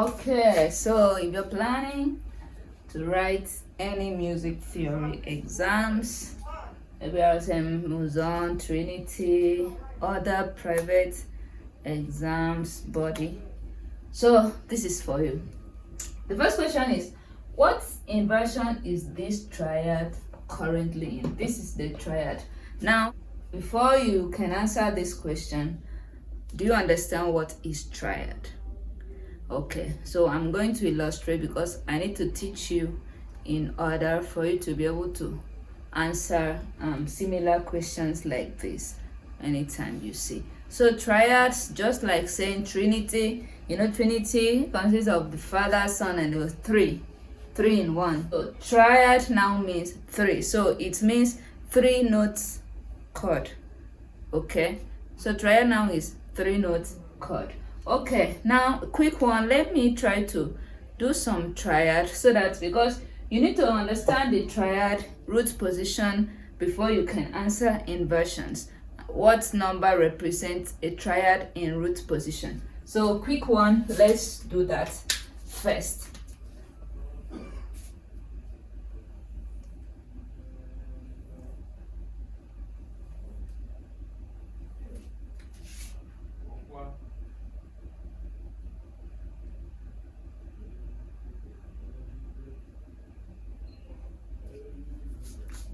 Okay, so if you're planning to write any music theory exams, ABRSM, MUSON, Trinity, other private exams body, so this is for you. The first question is, what inversion is this triad currently in? This is the triad. Now, before you can answer this question, do you understand what is triad? Okay, so I'm going to illustrate because I need to teach you in order for you to be able to answer similar questions like this anytime you see. So triads, just like saying Trinity, you know, Trinity consists of the Father, Son, and there was three in one. So triad now means three, so it means 3 notes chord. Okay, so triad now is 3 notes chord. Okay, now quick one, let me try to do some triad, so that, because you need to understand the triad root position before you can answer inversions. What number represents a triad in root position? So quick one, let's do that first.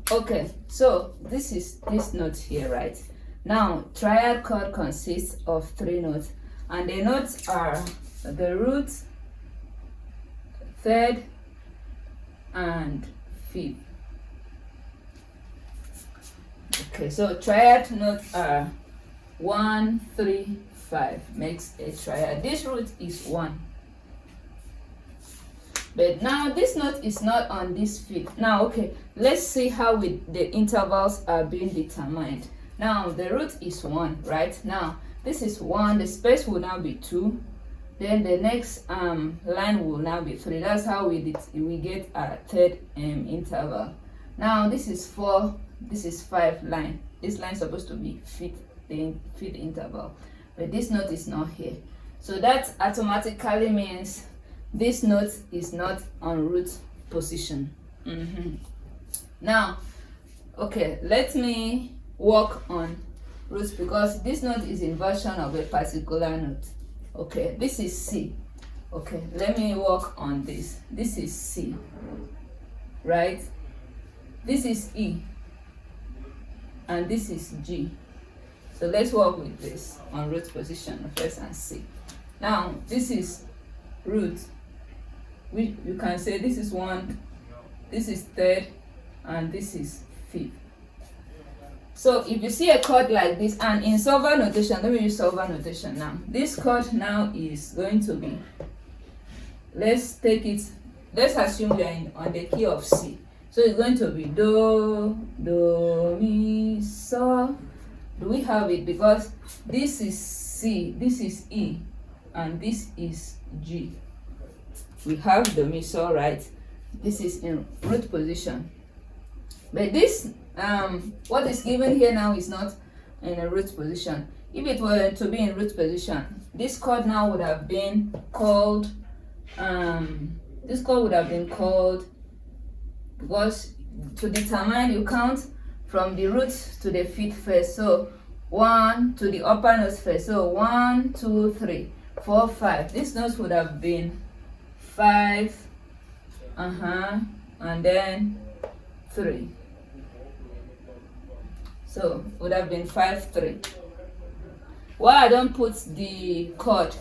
Okay, so this is this note here, right? Now triad chord consists of 3 notes, and the notes are the root, third, and fifth. Okay, so triad notes are 1, 3, 5 makes a triad. This root is 1. But now this note is not on this fifth. Now, okay, let's see how the intervals are being determined. Now, the root is 1, right? Now, this is 1, the space will now be 2. Then the next line will now be 3. That's how we get our third interval. Now, this is 4, this is 5 line. This line is supposed to be fifth interval. But this note is not here. So that automatically means this note is not on root position. Now, okay, let me work on roots, because this note is inversion of a particular note. Okay, this is C. Okay, let me work on this. This is C, right? This is E, and this is G. So let's work with this on root position first and C. Now, this is root. You can say this is 1, this is third, and this is fifth. So if you see a chord like this, and in solver notation, let me use solver notation now. This chord now is going to be, let's assume we are on the key of C. So it's going to be do, mi, so. Do we have it? Because this is C, this is E, and this is G. We have the mi, so, right? This is in root position. But this, what is given here now is not in a root position. If it were to be in root position, this chord now would have been called, because to determine, you count from the root to the fifth first. So 1 to the upper notes first. So 1, 2, 3, 4, 5. This note would have been 5, and then 3. So would have been 5, 3. Why I don't put the chord?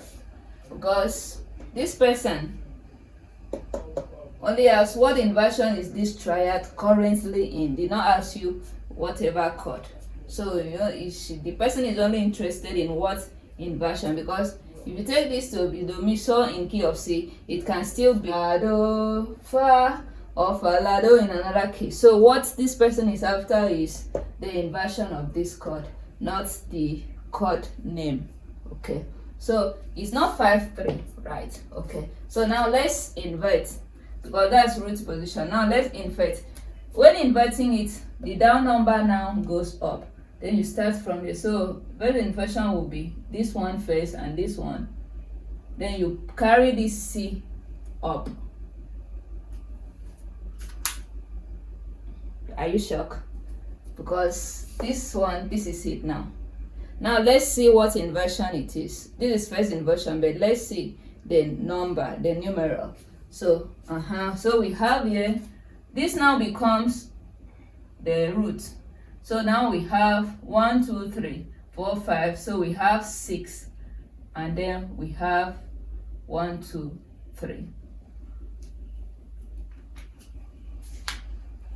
Because this person only asks what inversion is this triad currently in. Did not ask you whatever chord. So you know, the person is only interested in what inversion, because if you take this to be do mi so in key of C, it can still be la do fa or fa la do in another key. So what this person is after is the inversion of this chord, not the chord name. Okay, so it's not 5, 3, right? Okay, so now let's invert, because that's root position. Now let's invert. When inverting it, the down number now goes up. Then you start from there. So verb inversion will be this one first and this one then you carry this C up. Are you shocked? Because this is it now. Now let's see what inversion it is. This is first inversion, but let's see the number, the numeral. So so we have here, this now becomes the root. So now we have 1 2 3 4 5, so we have 6, and then we have 1 2 3.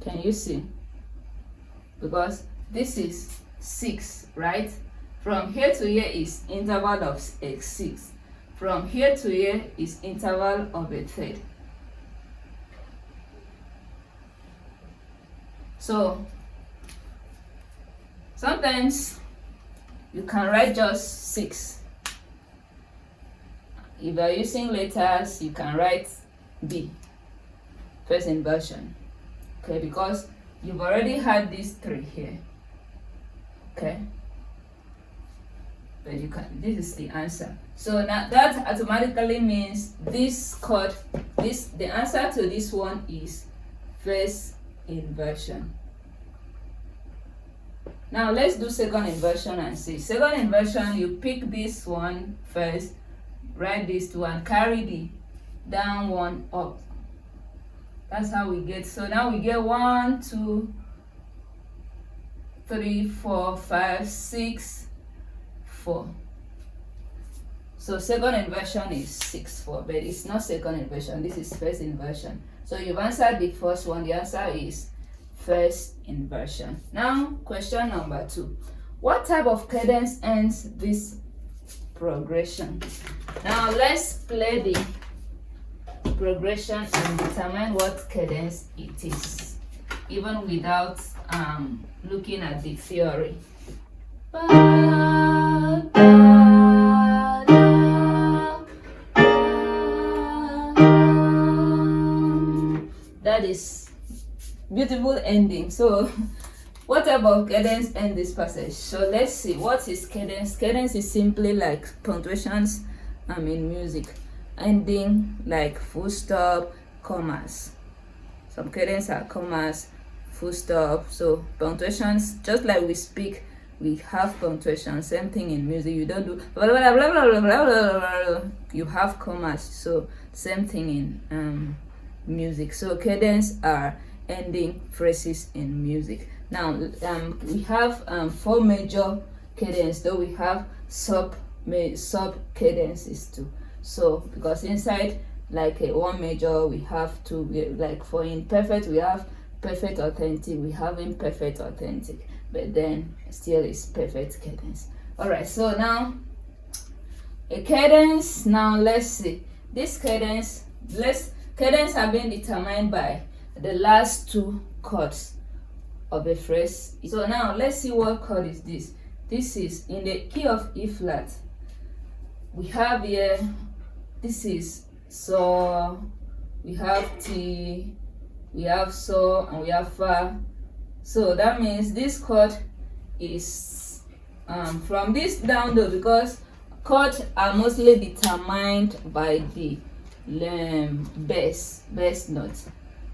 Can you see? Because this is 6, right? From here to here is interval of 6. From here to here is interval of a third. So sometimes you can write just 6. If you are using letters, you can write B, first inversion. Okay, because you've already had these 3 here. Okay, but you can, this is the answer. So now that automatically means this chord, the answer to this one is first inversion. Now let's do second inversion and see. Second inversion, you pick this one first, write this one, carry the down one up. That's how we get. So now we get 1 2 3 4 5 6 4. So second inversion is 6 4, but it's not second inversion, this is first inversion. So you've answered the first one. The answer is first inversion. Now question number 2. What type of cadence ends this progression? Now let's play the progression and determine what cadence it is, even without looking at the theory. That is beautiful ending. So what type of cadence ends this passage? So let's see, what is cadence? Cadence is simply like punctuations in music, ending like full stop, commas. Some cadence are commas, full stop. So punctuations, just like we speak, we have punctuation. Same thing in music. You don't do blah, blah, blah, blah, blah, blah, blah, blah. You have commas. So same thing in music. So cadence are ending phrases in music. Now we have 4 major cadence, though we have sub cadences too. So because inside like one major we have 2, like for imperfect we have perfect authentic, we have imperfect authentic, but then still is perfect cadence. All right, so now a cadence. Now let's see, this cadence, cadence have been determined by the last 2 chords of a phrase. So now let's see what chord is this. This is in the key of E flat. We have here, this is so, we have T, we have so, and we have fa. So that means this chord is from this down though, because chords are mostly determined by the bass note.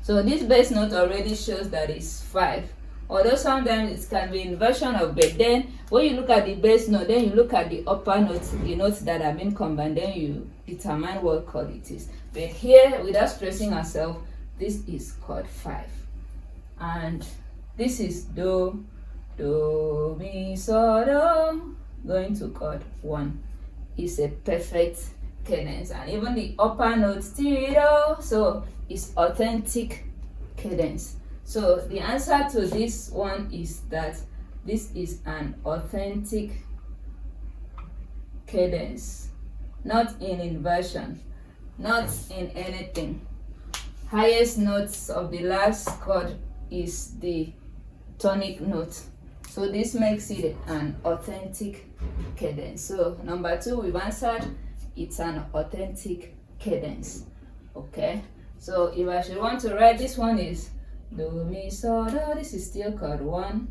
So this bass note already shows that it's 5. Although sometimes it can be inversion of, but then when you look at the bass note, then you look at the upper notes, the notes that have been combined, then you determine what chord it is. But here, without stressing ourselves, this is chord 5, and this is do, mi, so, do, going to chord 1. It's a perfect cadence, and even the upper notes, do, so it's authentic cadence. So the answer to this one is that this is an authentic cadence, not in inversion, not in anything. Highest notes of the last chord is the tonic note. So this makes it an authentic cadence. So number 2 we've answered, it's an authentic cadence. Okay, so if I should want to write, this one is do, mi, so, do. This is still chord 1,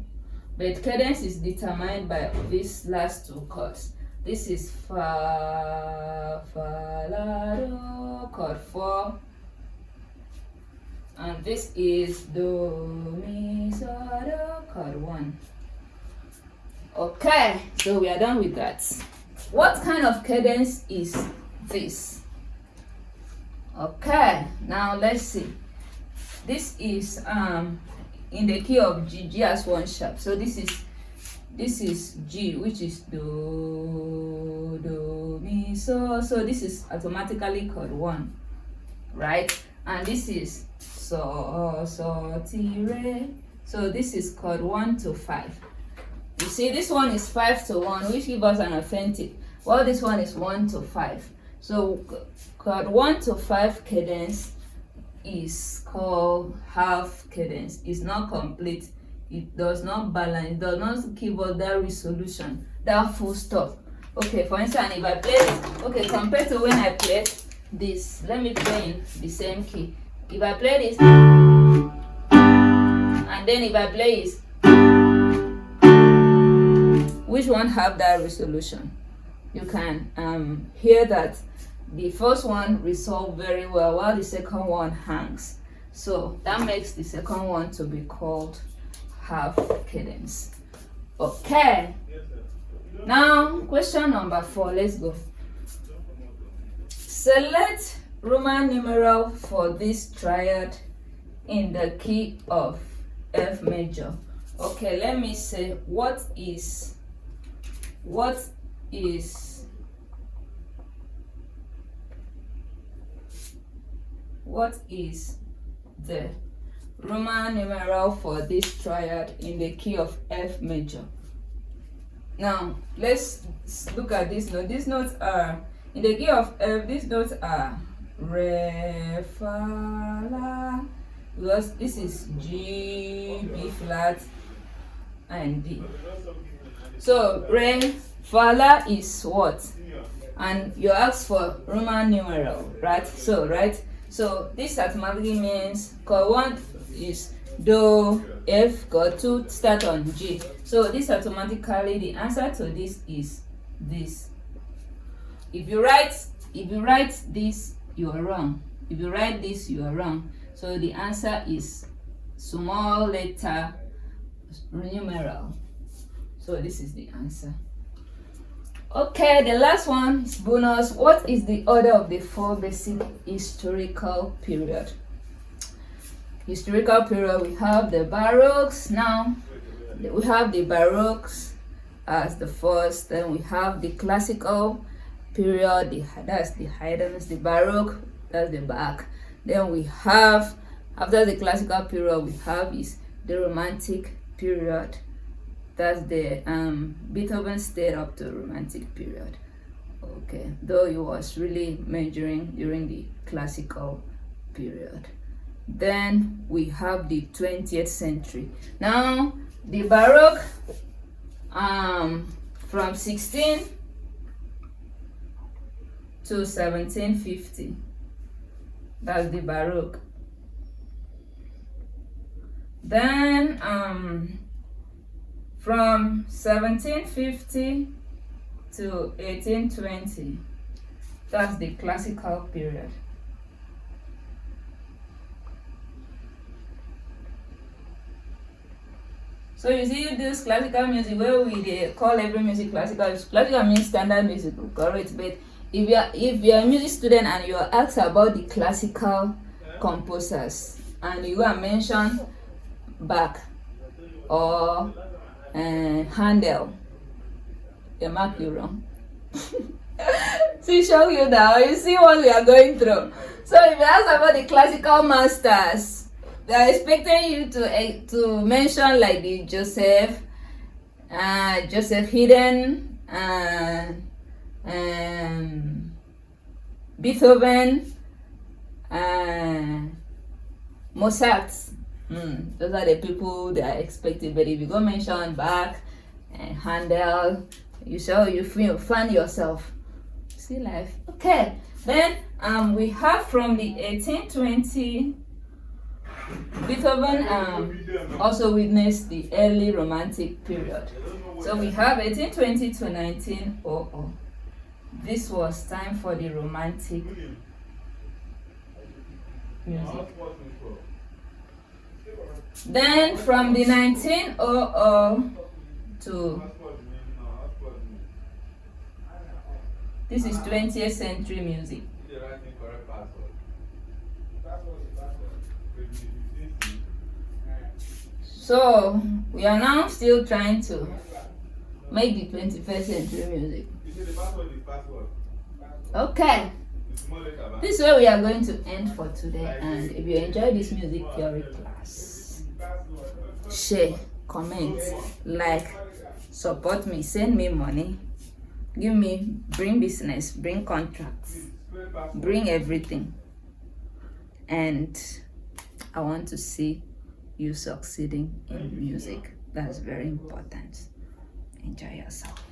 but cadence is determined by these last 2 chords. This is fa, la, do, chord 4. And this is do, mi, so, do, chord 1. Okay, so we are done with that. What kind of cadence is this? Okay, now let's see. This is in the key of G. G has 1 sharp. So this is G, which is do, mi, so. So this is automatically chord 1, right? And this is so, ti, re. So this is chord 1 to 5. You see, this one is 5 to 1, which gives us an authentic. Well, this one is 1 to 5. So chord 1 to 5 cadence is called half cadence. It's not complete. It does not balance. It does not give us that resolution, that full stop. Okay, for instance, if I play this, okay, compared to when I played this, let me play in the same key. If I play this, and then if I play this, which one have that resolution? You can hear that the first one resolved very well while the second one hangs. So that makes the second one to be called half cadence. Okay. Now question number 4. Let's go. Select Roman numeral for this triad in the key of F major. Okay, let me say what is the Roman numeral for this triad in the key of F major? Now let's look at this note. These notes are in the key of F. These notes are re, fa, la, because this is G, B flat, and D. So re, fa, la is what? And you ask for Roman numeral, right? So this automatically means chord 1 is do, F, chord 2 start on G. So this automatically, the answer to this is this. If you write this, you are wrong. If you write this, you are wrong. So the answer is small letter numeral. So this is the answer. Okay, the last one is bonus. What is the order of the 4 basic historical period? Historical period, we have the Baroques. Now we have the Baroques as the first, then we have the classical period, that's the Haydns, the Baroque, that's the back. Then we have, after the classical period, we have is the Romantic period. That's the Beethoven stayed up to Romantic period. Okay, though he was really majoring during the classical period. Then we have the 20th century. Now the Baroque from 16 to 1750. That's the Baroque. Then from 1750 to 1820, that's the classical period. So you see this classical music where we call every music classical. Classical means standard music, correct? But if you're a music student and you're asked about the classical composers and you are mention Bach or Handel, they mark you wrong. See, show you now. You see what we are going through. So if you ask about the classical masters, they are expecting you to mention like the Joseph Haydn, Beethoven, Mozart. Those are the people they are expecting. But if you go mention Bach and Handel, you find yourself. See life. Okay. Then we have from the 1820 Beethoven also witnessed the early Romantic period. So we have 1820 to 1900. This was time for the Romantic music. Then from the 1900 to this is 20th century music. So we are now still trying to make the 21st century music. Okay. This is where we are going to end for today. And if you enjoyed this music theory class, share, comment, like, support me, send me money, bring business, bring contracts, bring everything. And I want to see you succeeding in music. That's very important. Enjoy yourself.